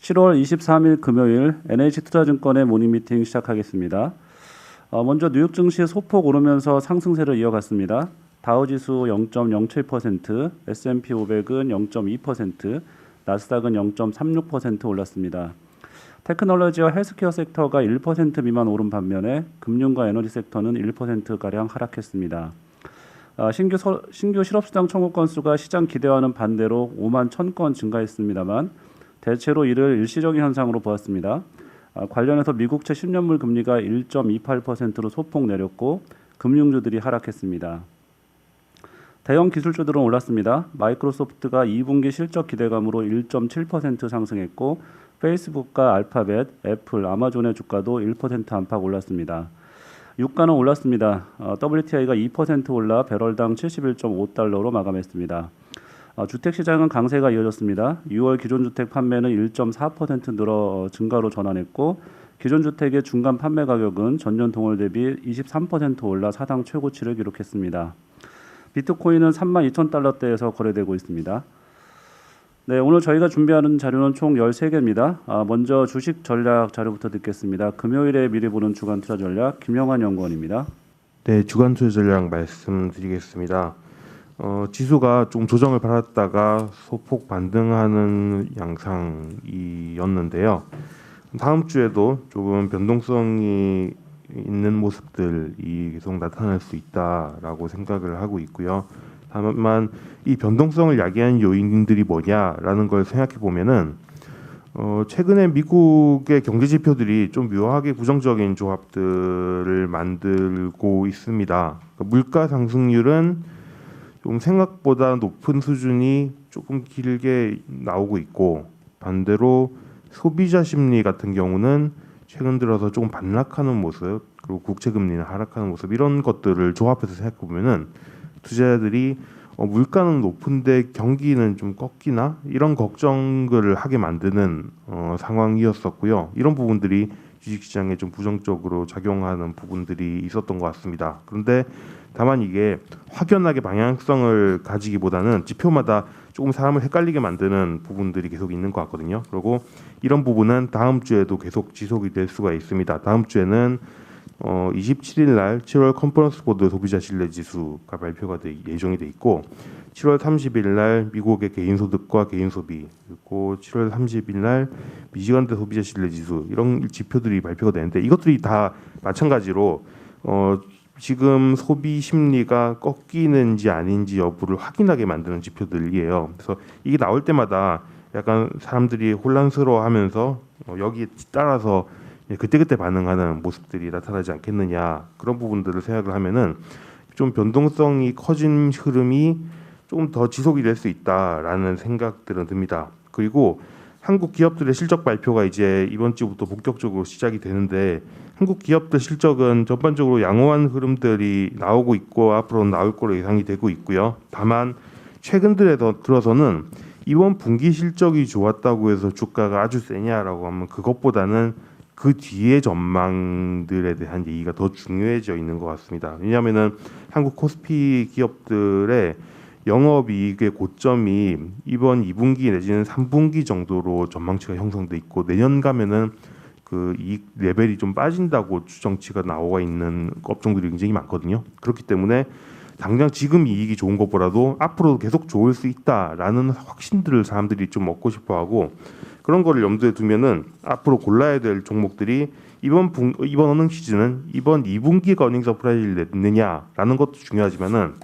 7월 23일 금요일 NH투자증권의 모닝미팅 시작하겠습니다. 먼저 뉴욕 증시 소폭 오르면서 상승세를 이어갔습니다. 다우지수 0.07%, S&P 500은 0.2%, 나스닥은 0.36% 올랐습니다. 테크놀로지와 헬스케어 섹터가 1% 미만 오른 반면에 금융과 에너지 섹터는 1%가량 하락했습니다. 신규 실업수당 청구 건수가 시장 기대와는 반대로 5만 1,000건 증가했습니다만 대체로 이를 일시적인 현상으로 보았습니다. 관련해서 미국채 10년물 금리가 1.28%로 소폭 내렸고 금융주들이 하락했습니다. 대형 기술주들은 올랐습니다. 마이크로소프트가 2분기 실적 기대감으로 1.7% 상승했고 페이스북과 알파벳, 애플, 아마존의 주가도 1% 안팎 올랐습니다. 유가는 올랐습니다. WTI가 2% 올라 배럴당 71.5달러로 마감했습니다. 주택시장은 강세가 이어졌습니다. 6월 기존주택 판매는 1.4% 늘어 증가로 전환했고 기존주택의 중간 판매 가격은 전년 동월 대비 23% 올라 사상 최고치를 기록했습니다. 비트코인은 32,000달러대에서 거래되고 있습니다. 네, 오늘 저희가 준비하는 자료는 총 13개입니다. 먼저 주식 전략 자료부터 듣겠습니다. 금요일에 미리 보는 주간 투자 전략 김영환 연구원입니다. 네, 주간 투자 전략 말씀드리겠습니다. 지수가 좀 조정을 받았다가 소폭 반등하는 양상이었는데요. 다음 주에도 조금 변동성이 있는 모습들이 계속 나타날 수 있다라고 생각을 하고 있고요. 다만 이 변동성을 야기하는 요인들이 뭐냐라는 걸 생각해 보면은 최근에 미국의 경제 지표들이 좀 묘하게 부정적인 조합들을 만들고 있습니다. 물가 상승률은 좀 생각보다 높은 수준이 조금 길게 나오고 있고 반대로 소비자 심리 같은 경우는 최근 들어서 조금 반락하는 모습 그리고 국채 금리는 하락하는 모습 이런 것들을 조합해서 생각해 보면은 투자자들이 물가는 높은데 경기는 좀 꺾이나 이런 걱정을 하게 만드는 상황이었었고요. 이런 부분들이 주식시장에 좀 부정적으로 작용하는 부분들이 있었던 것 같습니다. 그런데 다만 이게 확연하게 방향성을 가지기보다는 지표마다 조금 사람을 헷갈리게 만드는 부분들이 계속 있는 것 같거든요. 그리고 이런 부분은 다음 주에도 계속 지속이 될 수가 있습니다. 다음 주에는 27일 날 7월 컨퍼런스 보드 소비자 신뢰 지수가 발표가 예정이 돼 있고 7월 30일 날 미국의 개인 소득과 개인 소비 그리고 7월 30일 날 미시간대 소비자 신뢰 지수 이런 지표들이 발표가 되는데 이것들이 다 마찬가지로 지금 소비 심리가 꺾이는지 아닌지 여부를 확인하게 만드는 지표들이에요. 그래서 이게 나올 때마다 약간 사람들이 혼란스러워하면서 여기에 따라서 그때그때 반응하는 모습들이 나타나지 않겠느냐 그런 부분들을 생각을 하면은 좀 변동성이 커진 흐름이 좀 더 지속이 될 수 있다라는 생각들은 듭니다. 그리고 한국 기업들의 실적 발표가 이제 이번 주부터 본격적으로 시작이 되는데 한국 기업들 실적은 전반적으로 양호한 흐름들이 나오고 있고 앞으로 나올 거로 예상이 되고 있고요. 다만 최근 들어서는 이번 분기 실적이 좋았다고 해서 주가가 아주 세냐라고 하면 그것보다는 그 뒤의 전망들에 대한 얘기가 더 중요해져 있는 것 같습니다. 왜냐하면은 한국 코스피 기업들의 영업이익의 고점이 이번 2분기 내지는 3분기 정도로 전망치가 형성돼 있고 내년 가면은 그 이익 레벨이 좀 빠진다고 추정치가 나와 있는 업종들이 굉장히 많거든요. 그렇기 때문에 당장 지금 이익이 좋은 것보다도 앞으로도 계속 좋을 수 있다라는 확신들을 사람들이 좀 얻고 싶어하고 그런 거를 염두에 두면은 앞으로 골라야 될 종목들이 이번 어닝 시즌은 이번 2분기가 어닝 서프라이즈를 냈느냐라는 것도 중요하지만은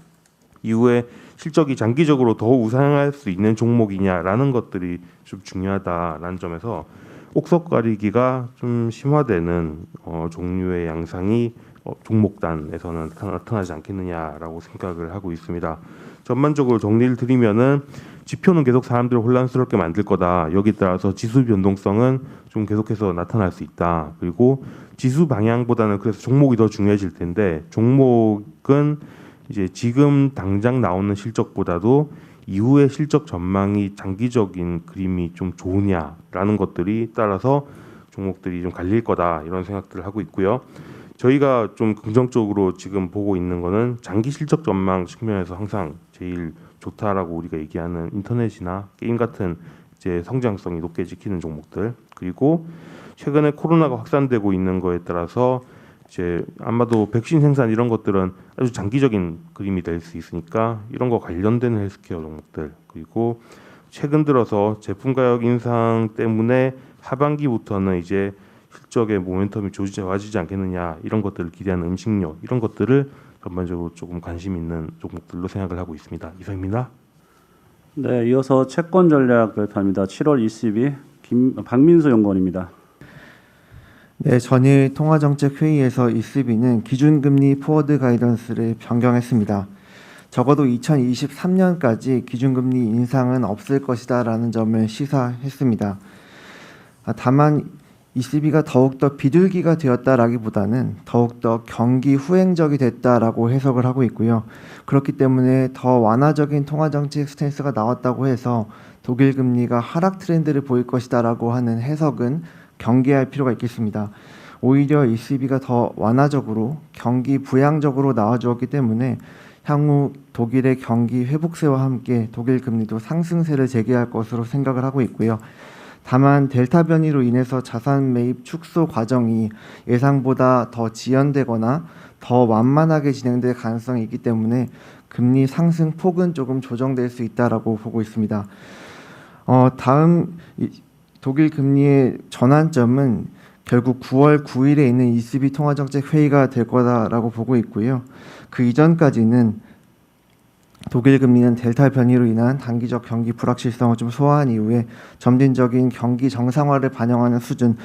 이후에 실적이 장기적으로 더 우상할 수 있는 종목이냐라는 것들이 좀 중요하다라는 점에서 옥석 가리기가 좀 심화되는 종류의 양상이 종목단에서는 나타나지 않겠느냐라고 생각을 하고 있습니다. 전반적으로 정리를 드리면은 지표는 계속 사람들을 혼란스럽게 만들 거다. 여기에 따라서 지수 변동성은 좀 계속해서 나타날 수 있다. 그리고 지수 방향보다는 그래서 종목이 더 중요해질 텐데 종목은 이제 지금 당장 나오는 실적보다도 이후의 실적 전망이 장기적인 그림이 좀 좋으냐라는 것들이 따라서 종목들이 좀 갈릴 거다 이런 생각들을 하고 있고요. 저희가 좀 긍정적으로 지금 보고 있는 거는 장기 실적 전망 측면에서 항상 제일 좋다라고 우리가 얘기하는 인터넷이나 게임 같은 이제 성장성이 높게 지키는 종목들, 그리고 최근에 코로나가 확산되고 있는 거에 따라서 이제 아마도 백신 생산 이런 것들은 아주 장기적인 그림이 될 수 있으니까 이런 거 관련된 헬스케어 종목들, 그리고 최근 들어서 제품 가격 인상 때문에 하반기부터는 이제 실적의 모멘텀이 좋아지지 않겠느냐, 이런 것들을 기대하는 음식료, 이런 것들을 전반적으로 조금 관심 있는 종목들로 생각을 하고 있습니다. 이상입니다. 네, 이어서 채권 전략 발표합니다. 7월 22 박민수 연구원입니다. 네, 전일 통화정책회의에서 ECB는 기준금리 포워드 가이던스를 변경했습니다. 적어도 2023년까지 기준금리 인상은 없을 것이다라는 점을 시사했습니다. 다만 ECB가 더욱더 비둘기가 되었다라기보다는 더욱더 경기 후행적이 됐다라고 해석을 하고 있고요. 그렇기 때문에 더 완화적인 통화정책 스탠스가 나왔다고 해서 독일 금리가 하락 트렌드를 보일 것이다라고 하는 해석은 경계할 필요가 있겠습니다. 오히려 ECB가 더 완화적으로 경기 부양적으로 나와주었기 때문에 향후 독일의 경기 회복세와 함께 독일 금리도 상승세를 재개할 것으로 생각을 하고 있고요. 다만 델타 변이로 인해서 자산 매입 축소 과정이 예상보다 더 지연되거나 더 완만하게 진행될 가능성이 있기 때문에 금리 상승 폭은 조금 조정될 수 있다라고 보고 있습니다. 다음 독일 금리의 전환점은 결국 9월 9일에 있는 ECB 통화정책 회의가 될 거다라고 보고 있고요. 그 이전까지는 독일 금리는 델타 변이로 인한 단기적 경기 불확실성을 좀 소화한 이후에 점진적인 경기 정상화를 반영하는 수준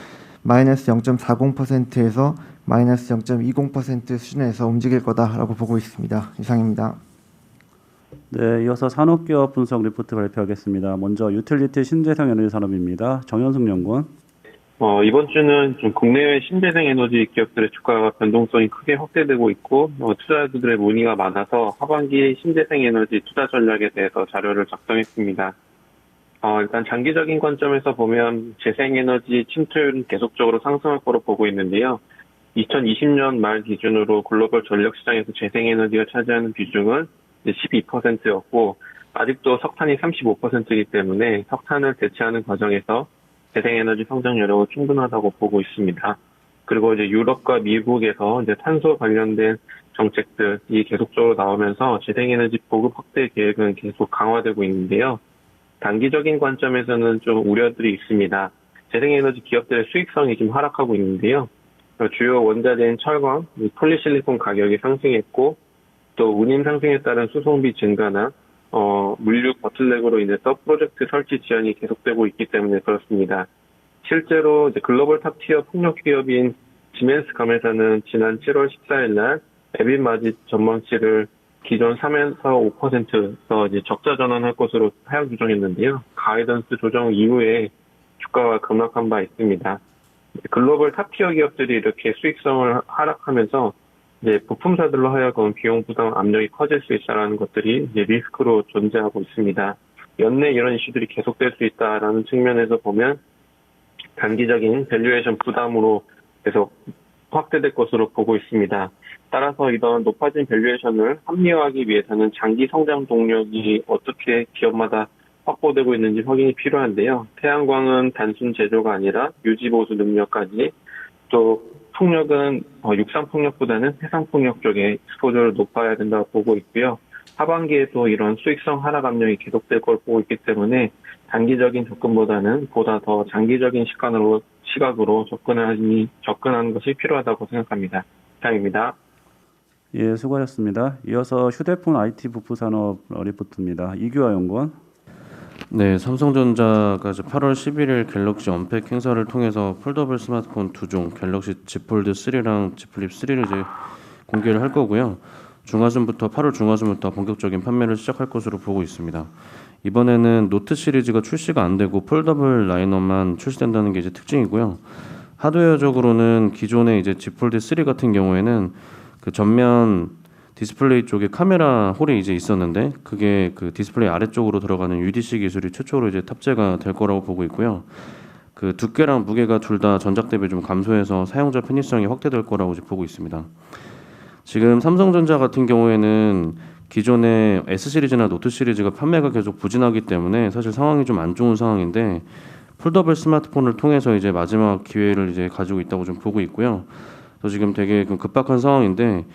마이너스 0.40%에서 마이너스 0.20% 수준에서 움직일 거다라고 보고 있습니다. 이상입니다. 네, 이어서 산업기업 분석 리포트 발표하겠습니다. 먼저 유틸리티 신재생 에너지 산업입니다. 정현승 연구원. 이번 주는 좀 국내외 신재생 에너지 기업들의 주가가 변동성이 크게 확대되고 있고, 투자자들의 문의가 많아서 하반기 신재생 에너지 투자 전략에 대해서 자료를 작성했습니다. 일단 장기적인 관점에서 보면 재생에너지 침투율은 계속적으로 상승할 거로 보고 있는데요. 2020년 말 기준으로 글로벌 전력 시장에서 재생에너지가 차지하는 비중은 12%였고, 아직도 석탄이 35%이기 때문에 석탄을 대체하는 과정에서 재생에너지 성장 여력은 충분하다고 보고 있습니다. 그리고 이제 유럽과 미국에서 이제 탄소 관련된 정책들이 계속적으로 나오면서 재생에너지 보급 확대 계획은 계속 강화되고 있는데요. 단기적인 관점에서는 좀 우려들이 있습니다. 재생에너지 기업들의 수익성이 좀 하락하고 있는데요. 주요 원자재인 철강, 폴리실리콘 가격이 상승했고, 또 운임 상승에 따른 수송비 증가나 물류 버틀렉으로 인해서 프로젝트 설치 지연이 계속되고 있기 때문에 그렇습니다. 실제로 이제 글로벌 탑티어 폭력 기업인 지멘스 감회사는 지난 7월 14일 날 에빗 마진 전망치를 기존 3에서 5%더 이제 적자 전환할 것으로 하향 조정했는데요. 가이던스 조정 이후에 주가가 급락한 바 있습니다. 글로벌 탑티어 기업들이 이렇게 수익성을 하락하면서 이제 부품사들로 하여금 비용 부담 압력이 커질 수 있다는 것들이 이제 리스크로 존재하고 있습니다. 연내 이런 이슈들이 계속될 수 있다라는 측면에서 보면 단기적인 밸류에이션 부담으로 계속 확대될 것으로 보고 있습니다. 따라서 이런 높아진 밸류에이션을 합리화하기 위해서는 장기 성장 동력이 어떻게 기업마다 확보되고 있는지 확인이 필요한데요. 태양광은 단순 제조가 아니라 유지 보수 능력까지, 또 풍력은 육상 풍력보다는 해상 풍력 쪽에 익스포저를 높아야 된다고 보고 있고요. 하반기에도 이런 수익성 하락 압력이 계속될 걸 보고 있기 때문에 단기적인 접근보다는 보다 더 장기적인 시각으로 접근하는 것이 필요하다고 생각합니다. 이상입니다. 예, 수고하셨습니다. 이어서 휴대폰 IT 부품 산업 리포트입니다. 이규화 연구원. 네, 삼성전자가 8월 11일 갤럭시 언팩 행사를 통해서 폴더블 스마트폰 2종, 갤럭시 Z 폴드 3랑 Z 플립 3를 이제 공개를 할 거고요. 8월 중하순부터 본격적인 판매를 시작할 것으로 보고 있습니다. 이번에는 노트 시리즈가 출시가 안 되고 폴더블 라인업만 출시된다는 게 이제 특징이고요. 하드웨어적으로는 기존의 이제 Z 폴드 3 같은 경우에는 그 전면 디스플레이 쪽에 카메라 홀이 이제 있었는데 그게 그 디스플레이 아래쪽으로 들어가는 UDC 기술이 최초로 이제 탑재가 될 거라고 보고 있고요. 그 두께랑 무게가 둘 다 전작 대비 좀 감소해서 사용자 편의성이 확대될 거라고 이제 보고 있습니다. 지금 삼성전자 같은 경우에는 기존의 S 시리즈나 노트 시리즈가 판매가 계속 부진하기 때문에 사실 상황이 좀 안 좋은 상황인데 폴더블 스마트폰을 통해서 이제 마지막 기회를 이제 가지고 있다고 좀 보고 있고요. 그래서 지금 되게 급박한 상황인데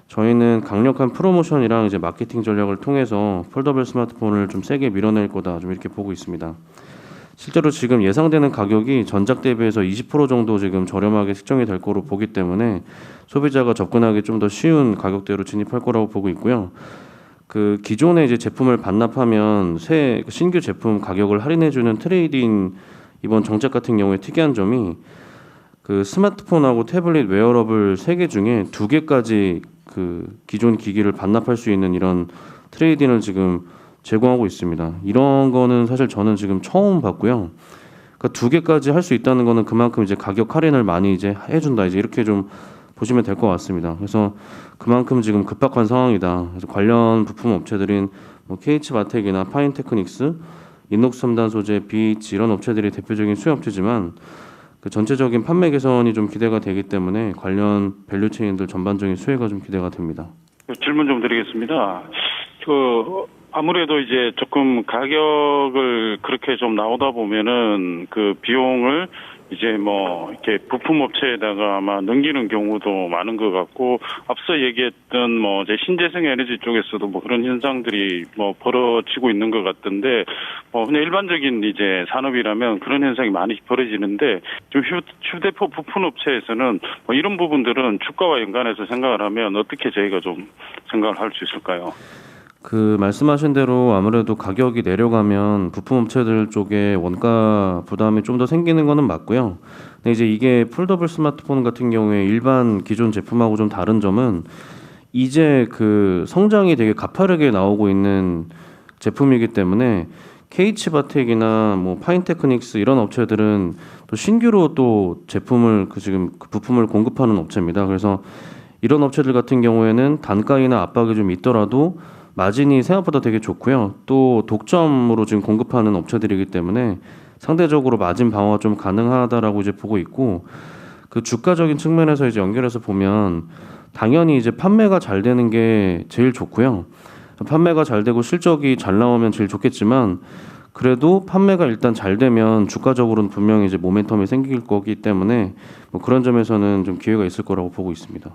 저희는 강력한 프로모션이랑 이제 마케팅 전략을 통해서 폴더블 스마트폰을 좀 세게 밀어낼 거다 좀 이렇게 보고 있습니다. 실제로 지금 예상되는 가격이 전작 대비해서 20% 정도 지금 저렴하게 책정이 될 거로 보기 때문에 소비자가 접근하기 좀 더 쉬운 가격대로 진입할 거라고 보고 있고요. 그 기존의 이제 제품을 반납하면 새 신규 제품 가격을 할인해주는 트레이드인 이번 정책 같은 경우에 특이한 점이 그 스마트폰하고 태블릿 웨어러블 3개 중에 2개까지 그 기존 기기를 반납할 수 있는 이런 트레이딩을 지금 제공하고 있습니다. 이런 거는 사실 저는 지금 처음 봤고요. 그러니까 2개까지 할 수 있다는 거는 그만큼 이제 가격 할인을 많이 이제 해준다 이제 이렇게 좀 보시면 될 것 같습니다. 그래서 그만큼 지금 급박한 상황이다. 그래서 관련 부품 업체들인 뭐 KH마텍이나 파인테크닉스, 인녹스 첨단 소재, BH 이런 업체들이 대표적인 수요업체지만 그 전체적인 판매 개선이 좀 기대가 되기 때문에 관련 밸류체인들 전반적인 수혜가 좀 기대가 됩니다. 질문 좀 드리겠습니다. 아무래도 이제 조금 가격을 그렇게 좀 나오다 보면은 그 비용을 이제 뭐 이렇게 부품 업체에다가 아마 넘기는 경우도 많은 것 같고 앞서 얘기했던 뭐 이제 신재생 에너지 쪽에서도 뭐 그런 현상들이 뭐 벌어지고 있는 것 같던데 뭐 그냥 일반적인 이제 산업이라면 그런 현상이 많이 벌어지는데 좀 휴대폰 부품 업체에서는 뭐 이런 부분들은 주가와 연관해서 생각을 하면 어떻게 저희가 좀 생각을 할 수 있을까요? 그 말씀하신 대로 아무래도 가격이 내려가면 부품 업체들 쪽에 원가 부담이 좀 더 생기는 거는 맞고요. 근데 이제 이게 폴더블 스마트폰 같은 경우에 일반 기존 제품하고 좀 다른 점은 이제 그 성장이 되게 가파르게 나오고 있는 제품이기 때문에 KH바텍이나 뭐 파인테크닉스 이런 업체들은 또 신규로 또 제품을 지금 그 부품을 공급하는 업체입니다. 그래서 이런 업체들 같은 경우에는 단가이나 압박이 좀 있더라도 마진이 생각보다 되게 좋고요. 또 독점으로 지금 공급하는 업체들이기 때문에 상대적으로 마진 방어가 좀 가능하다라고 이제 보고 있고 그 주가적인 측면에서 이제 연결해서 보면 당연히 이제 판매가 잘 되는 게 제일 좋고요. 판매가 잘 되고 실적이 잘 나오면 제일 좋겠지만 그래도 판매가 일단 잘 되면 주가적으로는 분명히 이제 모멘텀이 생길 거기 때문에 뭐 그런 점에서는 좀 기회가 있을 거라고 보고 있습니다.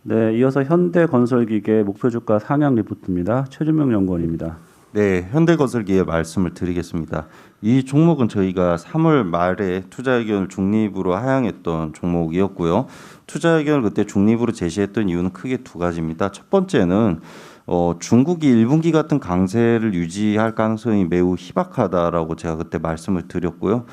네, 이어서 현대건설기계 목표 주가 상향 리포트입니다. 최준명 연구원입니다. 네, 현대건설기의 말씀을 드리겠습니다. 이 종목은 저희가 3월 말에 투자 의견을 중립으로 하향했던 종목이었고요. 투자 의견을 그때 중립으로 제시했던 이유는 크게 2가지입니다. 첫 번째는 중국이 1분기 같은 강세를 유지할 가능성이 매우 희박하다라고 제가 그때 말씀을 드렸고요.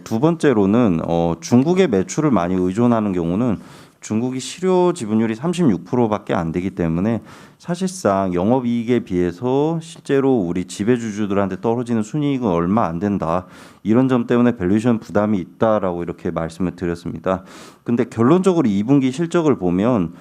두 번째로는 중국의 매출을 많이 의존하는 경우는 중국이 실효 지분율이 36%밖에 안 되기 때문에 사실상 영업이익에 비해서 실제로 우리 지배주주들한테 떨어지는 순이익은 얼마 안 된다. 이런 점 때문에 밸류에이션 부담이 있다라고 이렇게 말씀을 드렸습니다. 근데 결론적으로 2분기 실적을 보면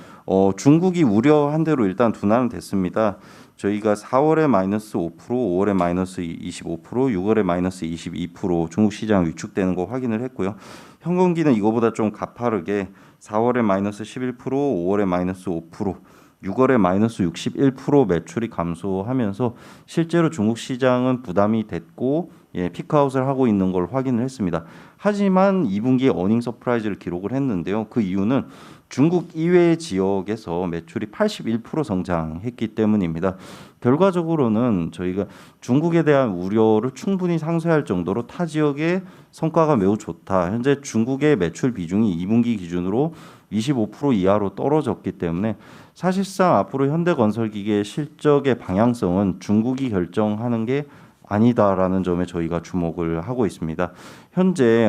중국이 우려한 대로 일단 둔화는 됐습니다. 저희가 4월에 마이너스 5%, 5월에 마이너스 25%, 6월에 마이너스 22% 중국 시장 위축되는 거 확인을 했고요. 현금기는 이거보다 좀 가파르게 4월에 마이너스 11%, 5월에 마이너스 5%, 6월에 마이너스 61% 매출이 감소하면서 실제로 중국 시장은 부담이 됐고 피크아웃을 하고 있는 걸 확인을 했습니다. 하지만 2분기에 어닝 서프라이즈를 기록을 했는데요. 그 이유는 중국 이외의 지역에서 매출이 81% 성장했기 때문입니다. 결과적으로는 저희가 중국에 대한 우려를 충분히 상쇄할 정도로 타 지역의 성과가 매우 좋다. 현재 중국의 매출 비중이 2분기 기준으로 25% 이하로 떨어졌기 때문에 사실상 앞으로 현대건설기계의 실적의 방향성은 중국이 결정하는 게 아니다라는 점에 저희가 주목을 하고 있습니다. 현재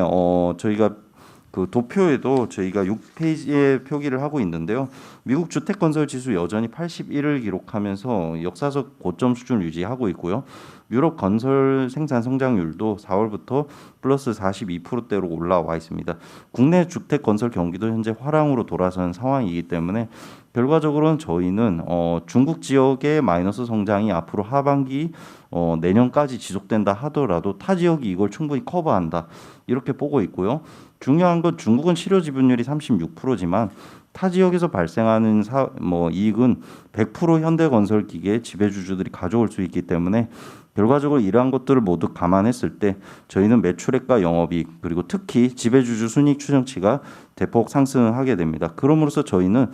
저희가 그 도표에도 저희가 6페이지에 표기를 하고 있는데요. 미국 주택건설 지수 여전히 81을 기록하면서 역사적 고점 수준을 유지하고 있고요. 유럽 건설 생산 성장률도 4월부터 플러스 42%대로 올라와 있습니다. 국내 주택건설 경기도 현재 화랑으로 돌아선 상황이기 때문에 결과적으로는 저희는 중국 지역의 마이너스 성장이 앞으로 하반기 내년까지 지속된다 하더라도 타 지역이 이걸 충분히 커버한다 이렇게 보고 있고요. 중요한 건 중국은 실효 지분율이 36%지만 타 지역에서 발생하는 이익은 100% 현대건설기계 지배주주들이 가져올 수 있기 때문에 결과적으로 이러한 것들을 모두 감안했을 때 저희는 매출액과 영업이익 그리고 특히 지배주주 순이익 추정치가 대폭 상승하게 됩니다. 그럼으로써 저희는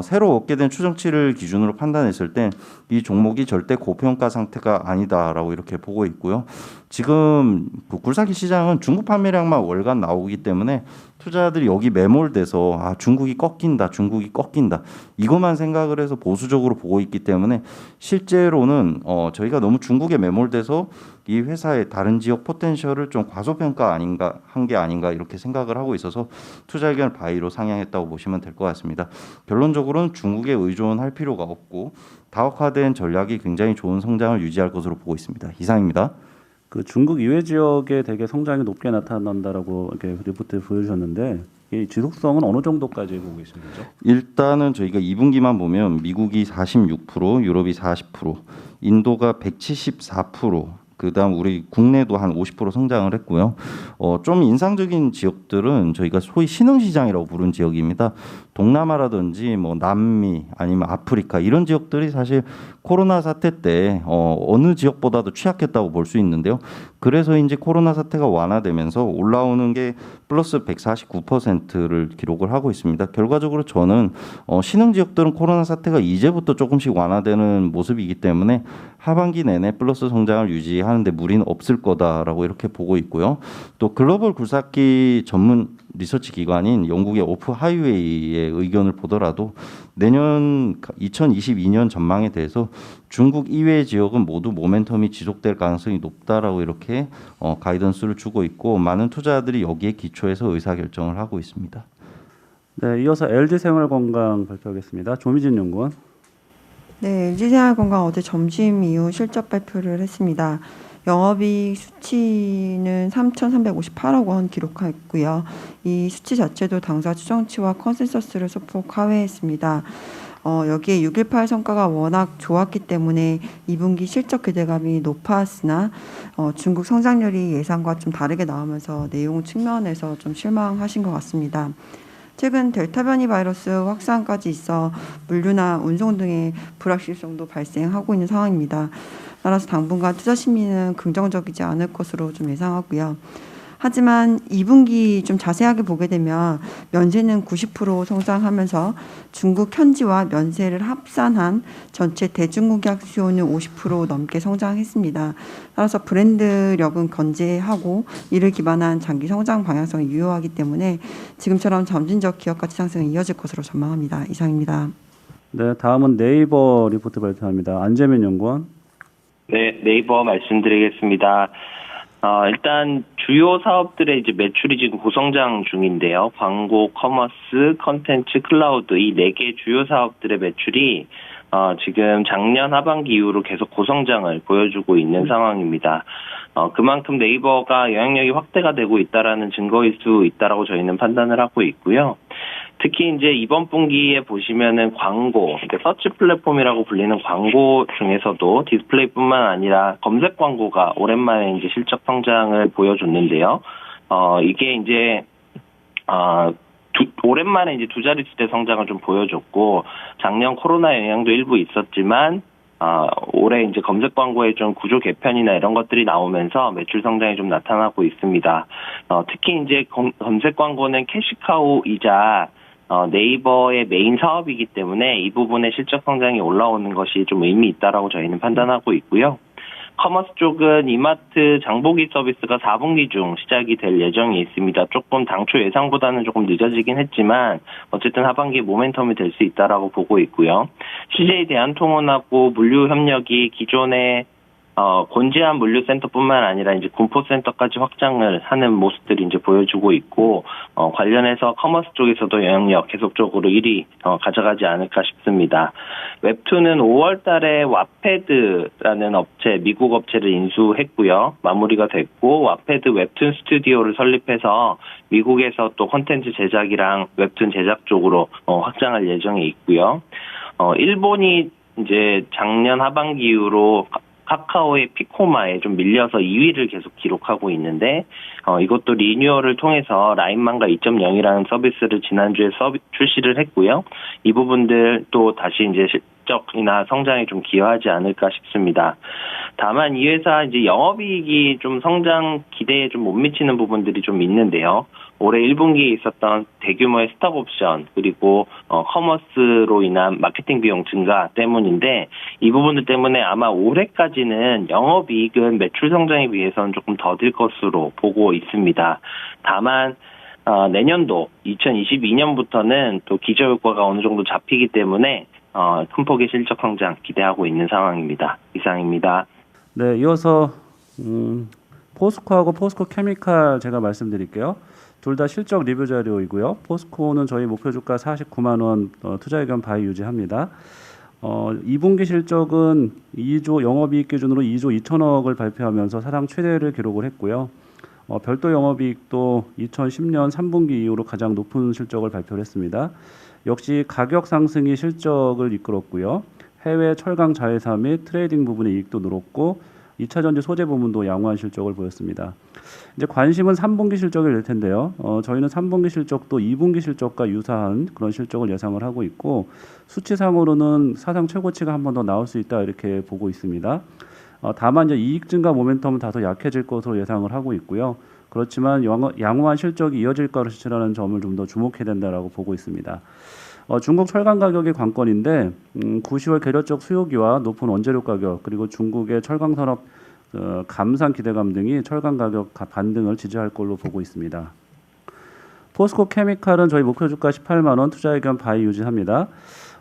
새로 얻게 된 추정치를 기준으로 판단했을 때 이 종목이 절대 고평가 상태가 아니다라고 이렇게 보고 있고요. 지금 굴삭기 시장은 중국 판매량만 월간 나오기 때문에 투자자들이 여기 매몰돼서 중국이 꺾인다 이것만 생각을 해서 보수적으로 보고 있기 때문에 실제로는 저희가 너무 중국에 매몰돼서 이 회사의 다른 지역 포텐셜을 좀 과소평가 한 게 아닌가 이렇게 생각을 하고 있어서 투자 의견을 바이로 상향했다고 보시면 될 것 같습니다. 결론적으로는 중국에 의존할 필요가 없고 다각화된 전략이 굉장히 좋은 성장을 유지할 것으로 보고 있습니다. 이상입니다. 그 중국 이외 지역에 되게 성장이 높게 나타난다라고 이렇게 리포트에 보여주셨는데 이 지속성은 어느 정도까지 보고 계신 거죠? 일단은 저희가 2분기만 보면 미국이 46%, 유럽이 40%, 인도가 174%, 그다음 우리 국내도 한 50% 성장을 했고요. 좀 인상적인 지역들은 저희가 소위 신흥시장이라고 부른 지역입니다. 동남아라든지 남미 아니면 아프리카 이런 지역들이 사실 코로나 사태 때 어느 지역보다도 취약했다고 볼 수 있는데요. 그래서 이제 코로나 사태가 완화되면서 올라오는 게 플러스 149%를 기록을 하고 있습니다. 결과적으로 저는 신흥 지역들은 코로나 사태가 이제부터 조금씩 완화되는 모습이기 때문에 하반기 내내 플러스 성장을 유지하는데 무리는 없을 거다라고 이렇게 보고 있고요. 또 글로벌 굴삭기 전문 리서치 기관인 영국의 오프 하이웨이의 의견을 보더라도 내년 2022년 전망에 대해서 중국 이외의 지역은 모두 모멘텀이 지속될 가능성이 높다라고 이렇게 가이던스를 주고 있고 많은 투자자들이 여기에 기초해서 의사결정을 하고 있습니다. 네, 이어서 LG생활건강 발표하겠습니다. 조미진 연구원. 네, LG생활건강 어제 점심 이후 실적 발표를 했습니다. 영업이익 수치는 3,358억 원 기록했고요. 이 수치 자체도 당사 추정치와 컨센서스를 소폭 하회했습니다. 여기에 6.18 성과가 워낙 좋았기 때문에 2분기 실적 기대감이 높았으나 중국 성장률이 예상과 좀 다르게 나오면서 내용 측면에서 좀 실망하신 것 같습니다. 최근 델타 변이 바이러스 확산까지 있어 물류나 운송 등의 불확실성도 발생하고 있는 상황입니다. 따라서 당분간 투자 심리는 긍정적이지 않을 것으로 좀 예상하고요. 하지만 2분기 좀 자세하게 보게 되면 면세는 90% 성장하면서 중국 현지와 면세를 합산한 전체 대중국약 수요는 50% 넘게 성장했습니다. 따라서 브랜드력은 건재하고 이를 기반한 장기 성장 방향성이 유효하기 때문에 지금처럼 점진적 기업 가치 상승은 이어질 것으로 전망합니다. 이상입니다. 네, 다음은 네이버 리포트 발표합니다. 안재민 연구원. 네, 네이버 말씀드리겠습니다. 일단 주요 사업들의 이제 매출이 지금 고성장 중인데요. 광고, 커머스, 컨텐츠, 클라우드 이 4개 주요 사업들의 매출이 지금 작년 하반기 이후로 계속 고성장을 보여주고 있는 상황입니다. 그만큼 네이버가 영향력이 확대가 되고 있다라는 증거일 수 있다라고 저희는 판단을 하고 있고요. 특히 이제 이번 분기에 보시면은 광고, 그러니까 서치 플랫폼이라고 불리는 광고 중에서도 디스플레이뿐만 아니라 검색 광고가 오랜만에 이제 실적 성장을 보여줬는데요. 이게 이제 오랜만에 이제 두 자릿수대 성장을 좀 보여줬고 작년 코로나 영향도 일부 있었지만 올해 이제 검색 광고의 좀 구조 개편이나 이런 것들이 나오면서 매출 성장이 좀 나타나고 있습니다. 특히 이제 검색 광고는 캐시카우이자 네이버의 메인 사업이기 때문에 이 부분의 실적 성장이 올라오는 것이 좀 의미 있다라고 저희는 판단하고 있고요. 커머스 쪽은 이마트 장보기 서비스가 4분기 중 시작이 될 예정이 있습니다. 조금 당초 예상보다는 조금 늦어지긴 했지만 어쨌든 하반기에 모멘텀이 될 수 있다라고 보고 있고요. CJ 대한통운하고 물류 협력이 기존의 곤지암 물류센터뿐만 아니라 이제 군포센터까지 확장을 하는 모습들이 이제 보여주고 있고 관련해서 커머스 쪽에서도 영향력 계속적으로 1위 가져가지 않을까 싶습니다. 웹툰은 5월달에 와패드라는 업체, 미국 업체를 인수했고요. 마무리가 됐고 와패드 웹툰 스튜디오를 설립해서 미국에서 또 콘텐츠 제작이랑 웹툰 제작 쪽으로 확장할 예정이 있고요. 일본이 이제 작년 하반기 이후로 카카오의 피코마에 좀 밀려서 2위를 계속 기록하고 있는데 이것도 리뉴얼을 통해서 라인망가 2.0이라는 서비스를 지난주에 출시를 했고요. 이 부분들 또 다시 이제 실적이나 성장에 좀 기여하지 않을까 싶습니다. 다만 이 회사 이제 영업이익이 좀 성장 기대에 좀 못 미치는 부분들이 좀 있는데요. 올해 1분기에 있었던 대규모의 스톡 옵션 그리고 커머스로 인한 마케팅 비용 증가 때문인데 이 부분들 때문에 아마 올해까지는 영업이익은 매출 성장에 비해서는 조금 더딜 것으로 보고 있습니다. 다만 내년도 2022년부터는 또 기저효과가 어느 정도 잡히기 때문에 큰 폭의 실적 성장 기대하고 있는 상황입니다. 이상입니다. 네, 이어서 포스코하고 포스코 케미칼 제가 말씀드릴게요. 둘 다 실적 리뷰 자료이고요. 포스코는 저희 목표 주가 49만 원 투자 의견 바이 유지합니다. 2분기 실적은 2조 영업이익 기준으로 2조 2천억을 발표하면서 사상 최대를 기록을 했고요. 별도 영업이익도 2010년 3분기 이후로 가장 높은 실적을 발표를 했습니다. 역시 가격 상승이 실적을 이끌었고요. 해외 철강 자회사 및 트레이딩 부분의 이익도 늘었고 2차 전지 소재 부문도 양호한 실적을 보였습니다. 이제 관심은 3분기 실적이 될 텐데요. 저희는 3분기 실적도 2분기 실적과 유사한 그런 실적을 예상을 하고 있고 수치상으로는 사상 최고치가 한 번 더 나올 수 있다 이렇게 보고 있습니다. 다만 이제 이익 증가 모멘텀은 다소 약해질 것으로 예상을 하고 있고요. 그렇지만 양호한 실적이 이어질 것이라는 점을 좀 더 주목해야 된다라고 보고 있습니다. 중국 철강 가격이 관건인데 9, 10월 계절적 수요기와 높은 원재료 가격 그리고 중국의 철강 산업 감산 기대감 등이 철강 가격 반등을 지지할 걸로 보고 있습니다. 포스코 케미칼은 저희 목표 주가 18만 원 투자 의견 바이 유지합니다.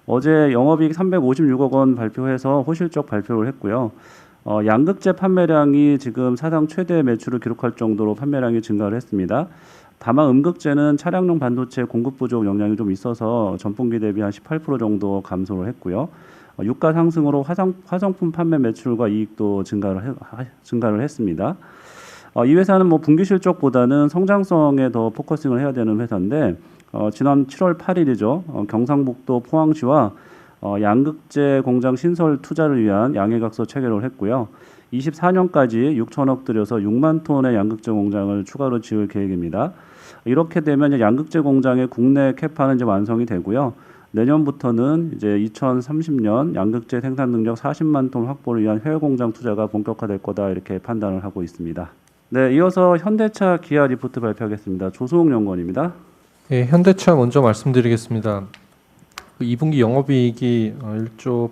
어제 영업이익 356억 원 발표해서 호실적 발표를 했고요. 양극재 판매량이 지금 사상 최대 매출을 기록할 정도로 판매량이 증가를 했습니다. 다만 음극재는 차량용 반도체 공급 부족 영향이 좀 있어서 전분기 대비 한 18% 정도 감소를 했고요. 유가 상승으로 화장품 판매 매출과 이익도 증가를 했습니다. 이 회사는 뭐 분기 실적보다는 성장성에 더 포커싱을 해야 되는 회사인데 지난 7월 8일이죠. 경상북도 포항시와 양극재 공장 신설 투자를 위한 양해각서 체결을 했고요. 24년까지 6천억 들여서 6만 톤의 양극재 공장을 추가로 지을 계획입니다. 이렇게 되면 양극재 공장의 국내 캐파는 이제 완성이 되고요. 내년부터는 이제 2030년 양극재 생산 능력 40만 톤 확보를 위한 해외 공장 투자가 본격화될 거다 이렇게 판단을 하고 있습니다. 네, 이어서 현대차 기아 리포트 발표하겠습니다. 조수홍 연구원입니다. 네, 현대차 먼저 말씀드리겠습니다. 2분기 영업이익이 1조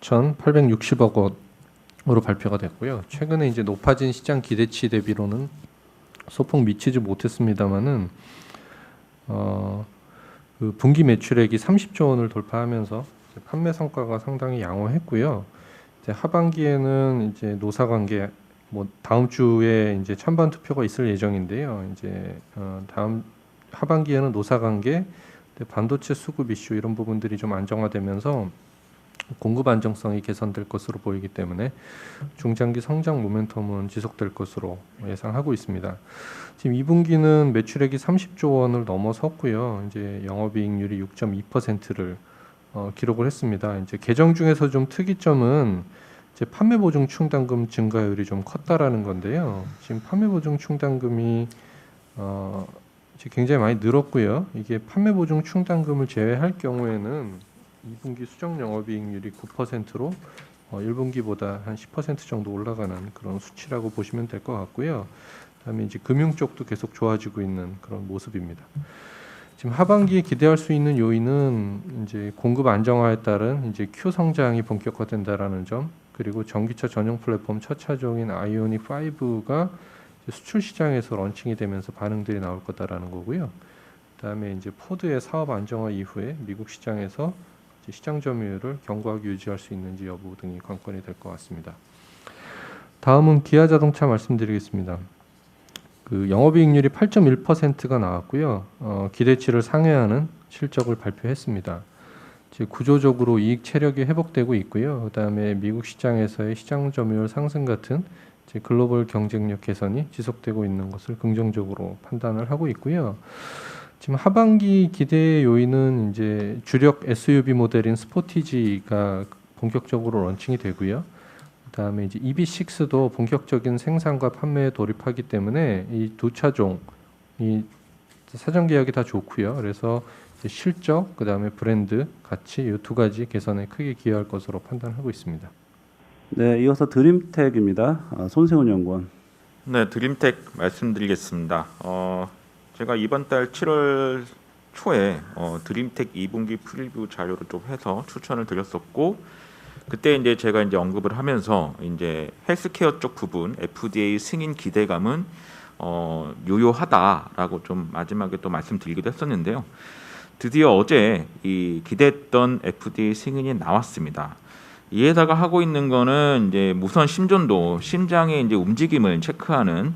8,860억 원으로 발표가 됐고요. 최근에 이제 높아진 시장 기대치 대비로는 소폭 미치지 못했습니다만은 그 분기 매출액이 30조 원을 돌파하면서 판매 성과가 상당히 양호했고요. 이제 하반기에는 이제 노사관계 뭐 다음 주에 이제 찬반 투표가 있을 예정인데요. 이제 다음 하반기에는 노사관계, 반도체 수급 이슈 이런 부분들이 좀 안정화되면서 공급 안정성이 개선될 것으로 보이기 때문에 중장기 성장 모멘텀은 지속될 것으로 예상하고 있습니다. 지금 2분기는 매출액이 30조 원을 넘어섰고요. 이제 영업이익률이 6.2%를 기록을 했습니다. 이제 계정 중에서 좀 특이점은 이제 판매 보증 충당금 증가율이 좀 컸다라는 건데요. 지금 판매 보증 충당금이 굉장히 많이 늘었고요. 이게 판매 보증 충당금을 제외할 경우에는 2분기 수정 영업이익률이 9%로 1분기보다 한 10% 정도 올라가는 그런 수치라고 보시면 될 것 같고요. 그다음에 이제 금융 쪽도 계속 좋아지고 있는 그런 모습입니다. 지금 하반기에 기대할 수 있는 요인은 이제 공급 안정화에 따른 이제 Q 성장이 본격화된다라는 점, 그리고 전기차 전용 플랫폼 첫 차종인 아이오닉 5가 수출 시장에서 런칭이 되면서 반응들이 나올 거다라는 거고요. 그다음에 이제 포드의 사업 안정화 이후에 미국 시장에서 시장 점유율을 견고하게 유지할 수 있는지 여부 등이 관건이 될 것 같습니다. 다음은 기아 자동차 말씀드리겠습니다. 그 영업이익률이 8.1%가 나왔고요. 기대치를 상회하는 실적을 발표했습니다. 구조적으로 이익 체력이 회복되고 있고요. 그다음에 미국 시장에서의 시장 점유율 상승 같은 글로벌 경쟁력 개선이 지속되고 있는 것을 긍정적으로 판단을 하고 있고요. 지금 하반기 기대의 요인은 이제 주력 SUV 모델인 스포티지가 본격적으로 런칭이 되고요. 그다음에 이제 EB6도 본격적인 생산과 판매에 돌입하기 때문에 이 두 차종 이 사전 계약이 다 좋고요. 그래서 이제 실적 그다음에 브랜드 가치 이 두 가지 개선에 크게 기여할 것으로 판단하고 있습니다. 네, 이어서 드림텍입니다. 손세훈 연구원. 네, 드림텍 말씀드리겠습니다. 제가 이번 달 7월 초에 드림텍 2분기 프리뷰 자료를 좀 해서 추천을 드렸었고, 그때 이제 제가 이제 언급을 하면서 이제 헬스케어 쪽 부분 FDA 승인 기대감은 유효하다라고 좀 마지막에 또 말씀드리기도 했었는데요. 드디어 어제 이 기대했던 FDA 승인이 나왔습니다. 이에다가 하고 있는 거는 이제 무선 심전도, 심장의 이제 움직임을 체크하는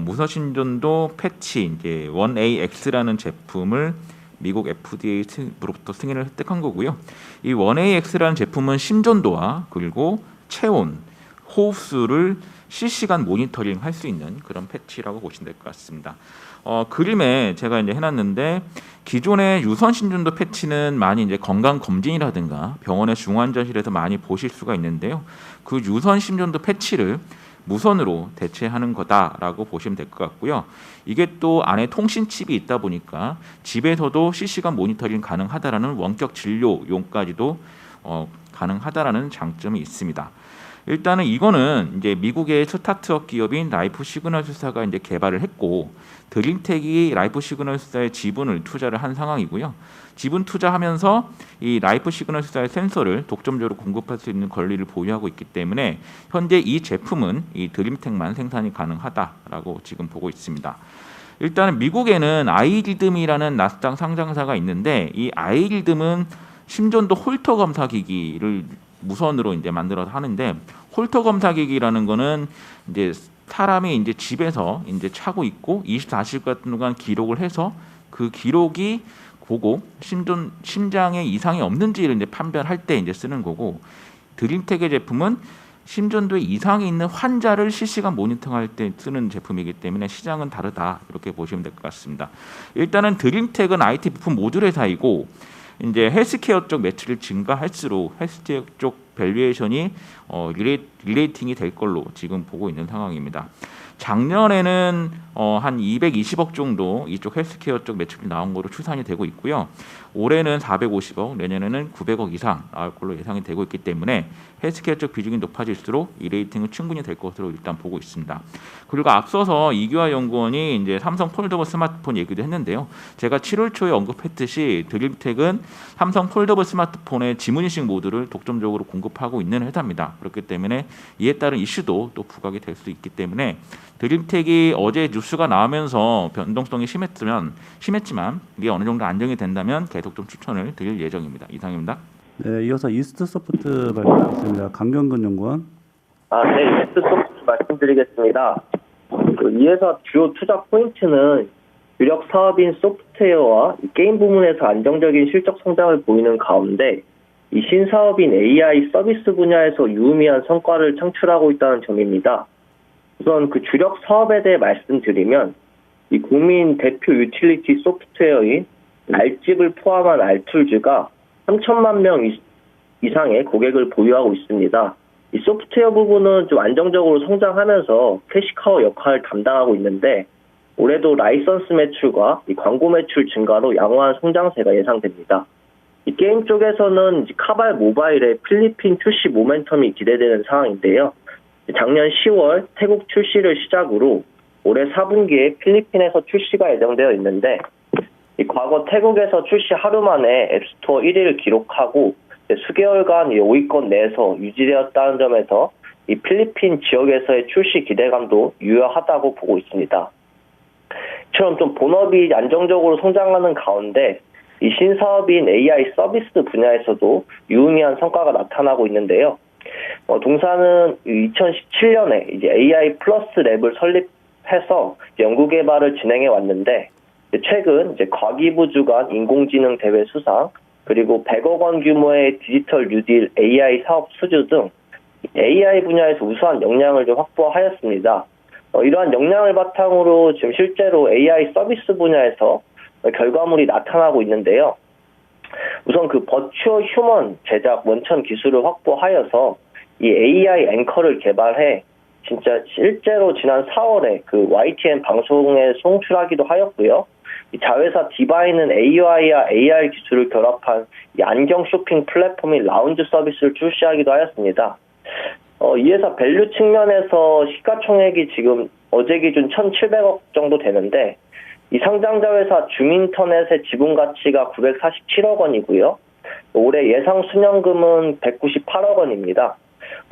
무선 심전도 패치 이제 1AX라는 제품을 미국 FDA로부터 승인을 획득한 거고요. 이 1AX라는 제품은 심전도와 그리고 체온, 호흡수를 실시간 모니터링 할 수 있는 그런 패치라고 보시면 될 것 같습니다. 그림에 제가 이제 해놨는데, 기존의 유선 심전도 패치는 많이 이제 건강 검진이라든가 병원의 중환자실에서 많이 보실 수가 있는데요. 그 유선 심전도 패치를 무선으로 대체하는 거다라고 보시면 될 것 같고요. 이게 또 안에 통신 칩이 있다 보니까 집에서도 실시간 모니터링 가능하다라는 원격 진료용까지도 가능하다라는 장점이 있습니다. 일단은 이거는 이제 미국의 스타트업 기업인 라이프 시그널스사가 이제 개발을 했고, 드림텍이 라이프 시그널스사의 지분을 투자를 한 상황이고요. 지분 투자하면서 이 라이프 시그널스사의 센서를 독점적으로 공급할 수 있는 권리를 보유하고 있기 때문에 현재 이 제품은 이 드림텍만 생산이 가능하다라고 지금 보고 있습니다. 일단은 미국에는 아이리듬이라는 나스닥 상장사가 있는데, 이 아이리듬은 심전도 홀터 검사 기기를 무선으로 이제 만들어서 하는데, 홀터 검사 기기라는 거는 이제 사람이 이제 집에서 이제 차고 있고 24시간 동안 기록을 해서 그 기록이 보고 심장에 이상이 없는지를 이제 판별할 때 이제 쓰는 거고, 드림텍의 제품은 심전도에 이상이 있는 환자를 실시간 모니터링할 때 쓰는 제품이기 때문에 시장은 다르다, 이렇게 보시면 될 것 같습니다. 일단은 드림텍은 IT 부품 모듈 회사이고, 이제 헬스케어 쪽 매출이 증가할수록 헬스케어 쪽 밸류에이션이 릴레이팅이 될 걸로 지금 보고 있는 상황입니다. 작년에는 한 220억 정도 이쪽 헬스케어 쪽 매출이 나온 거로 추산이 되고 있고요. 올해는 450억, 내년에는 900억 이상 나올 걸로 예상이 되고 있기 때문에 헬스케어 쪽 비중이 높아질수록 이 레이팅은 충분히 될 것으로 일단 보고 있습니다. 그리고 앞서서 이규하 연구원이 이제 삼성 폴더블 스마트폰 얘기도 했는데요. 제가 7월 초에 언급했듯이 드림텍은 삼성 폴더블 스마트폰의 지문인식 모드를 독점적으로 공급하고 있는 회사입니다. 그렇기 때문에 이에 따른 이슈도 또 부각이 될 수 있기 때문에 드림텍이 어제 뉴스가 나오면서 변동성이 심했지만 이게 어느 정도 안정이 된다면 계속 좀 추천을 드릴 예정입니다. 이상입니다. 네, 이어서 이스트소프트 발표하겠습니다. 강경근 연구원. 네, 이스트소프트 말씀드리겠습니다. 이 회사 주요 투자 포인트는 유력 사업인 소프트웨어와 게임 부문에서 안정적인 실적 성장을 보이는 가운데 이 신사업인 AI 서비스 분야에서 유의미한 성과를 창출하고 있다는 점입니다. 우선 그 주력 사업에 대해 말씀드리면 이 국민 대표 유틸리티 소프트웨어인 알집을 포함한 알툴즈가 3천만 명 이상의 고객을 보유하고 있습니다. 이 소프트웨어 부분은 좀 안정적으로 성장하면서 캐시카우 역할을 담당하고 있는데, 올해도 라이선스 매출과 이 광고 매출 증가로 양호한 성장세가 예상됩니다. 이 게임 쪽에서는 카발 모바일의 필리핀 출시 모멘텀이 기대되는 상황인데요. 작년 10월 태국 출시를 시작으로 올해 4분기에 필리핀에서 출시가 예정되어 있는데, 이 과거 태국에서 출시 하루 만에 앱스토어 1위를 기록하고 수개월간 5위권 내에서 유지되었다는 점에서 이 필리핀 지역에서의 출시 기대감도 유효하다고 보고 있습니다. 이처럼 좀 본업이 안정적으로 성장하는 가운데 이 신사업인 AI 서비스 분야에서도 유의미한 성과가 나타나고 있는데요. 동사는 2017년에 이제 AI 플러스 랩을 설립해서 연구 개발을 진행해 왔는데, 최근 이제 과기부 주관 인공지능 대회 수상, 그리고 100억 원 규모의 디지털 뉴딜 AI 사업 수주 등 AI 분야에서 우수한 역량을 좀 확보하였습니다. 이러한 역량을 바탕으로 지금 실제로 AI 서비스 분야에서 결과물이 나타나고 있는데요. 우선 그 버추얼 휴먼 제작 원천 기술을 확보하여서 이 AI 앵커를 개발해 진짜 실제로 지난 4월에 그 YTN 방송에 송출하기도 하였고요. 이 자회사 디바인은 AI와 AR 기술을 결합한 이 안경 쇼핑 플랫폼인 라운지 서비스를 출시하기도 하였습니다. 이 회사 밸류 측면에서 시가총액이 지금 어제 기준 1,700억 정도 되는데 이 상장자 회사 줌인터넷의 지분 가치가 947억 원이고요. 올해 예상 수령금은 198억 원입니다.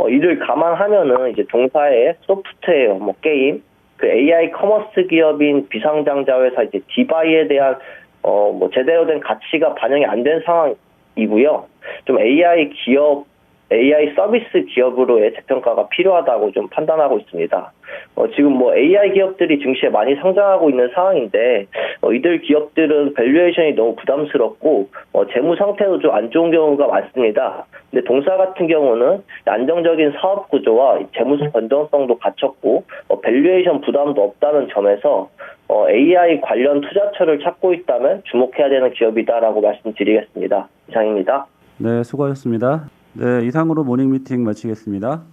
이를 감안하면은 이제 동사의 소프트웨어, 게임, 그 AI 커머스 기업인 비상장자 회사 이제 디바이에 대한 제대로 된 가치가 반영이 안 된 상황이고요. 좀 AI 서비스 기업으로의 재평가가 필요하다고 좀 판단하고 있습니다. 지금 AI 기업들이 증시에 많이 상장하고 있는 상황인데 이들 기업들은 밸류에이션이 너무 부담스럽고 재무 상태도 좀 안 좋은 경우가 많습니다. 근데 동사 같은 경우는 안정적인 사업 구조와 재무수 변동성도 갖췄고 밸류에이션 부담도 없다는 점에서 AI 관련 투자처를 찾고 있다면 주목해야 되는 기업이다라고 말씀드리겠습니다. 이상입니다. 네, 수고하셨습니다. 네, 이상으로 모닝 미팅 마치겠습니다.